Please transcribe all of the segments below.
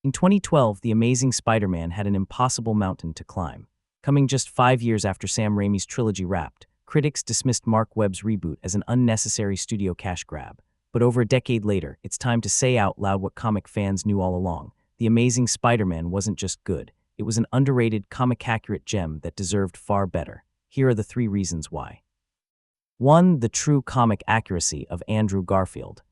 In 2012, The Amazing Spider-Man had an impossible mountain to climb. Coming just 5 years after Sam Raimi's trilogy wrapped, critics dismissed Mark Webb's reboot as an unnecessary studio cash grab. But over a decade later, it's time to say out loud what comic fans knew all along. The Amazing Spider-Man wasn't just good. It was an underrated, comic-accurate gem that deserved far better. Here are the 3 reasons why. 1. The true comic accuracy of Andrew Garfield.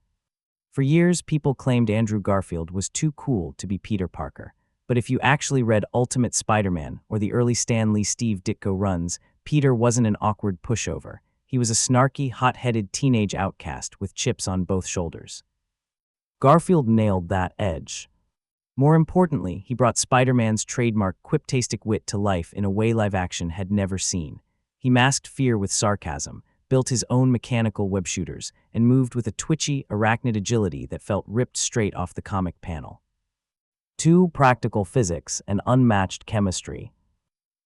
For years, people claimed Andrew Garfield was too cool to be Peter Parker. But if you actually read Ultimate Spider-Man or the early Stan Lee Steve Ditko runs, Peter wasn't an awkward pushover. He was a snarky, hot-headed teenage outcast with chips on both shoulders. Garfield nailed that edge. More importantly, he brought Spider-Man's trademark quip-tastic wit to life in a way live-action had never seen. He masked fear with sarcasm, built his own mechanical web shooters, and moved with a twitchy, arachnid agility that felt ripped straight off the comic panel. 2. Practical physics and unmatched chemistry.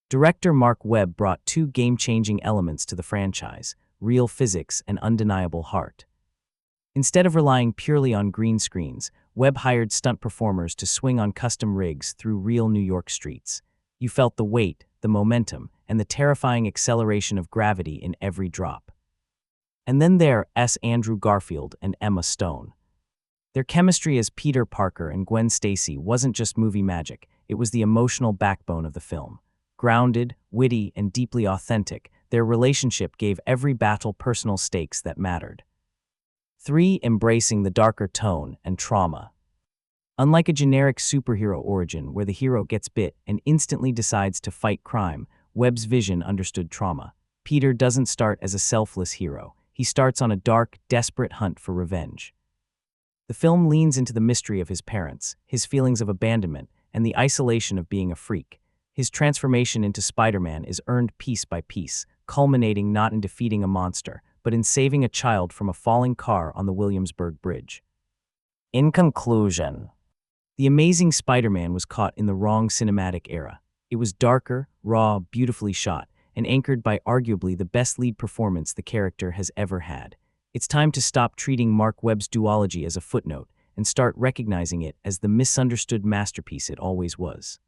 Director Mark Webb brought 2 game-changing elements to the franchise: real physics and undeniable heart. Instead of relying purely on green screens, Webb hired stunt performers to swing on custom rigs through real New York streets. You felt the weight, the momentum, and the terrifying acceleration of gravity in every drop. And then there's Andrew Garfield and Emma Stone. Their chemistry as Peter Parker and Gwen Stacy wasn't just movie magic, it was the emotional backbone of the film. Grounded, witty, and deeply authentic, their relationship gave every battle personal stakes that mattered. 3. Embracing the darker tone and trauma. Unlike a generic superhero origin where the hero gets bit and instantly decides to fight crime, Webb's vision understood trauma. Peter doesn't start as a selfless hero. He starts on a dark, desperate hunt for revenge. The film leans into the mystery of his parents, his feelings of abandonment, and the isolation of being a freak. His transformation into Spider-Man is earned piece by piece, culminating not in defeating a monster, but in saving a child from a falling car on the Williamsburg Bridge. In conclusion, The Amazing Spider-Man was caught in the wrong cinematic era. It was darker, raw, beautifully shot, and anchored by arguably the best lead performance the character has ever had. It's time to stop treating Mark Webb's duology as a footnote and start recognizing it as the misunderstood masterpiece it always was.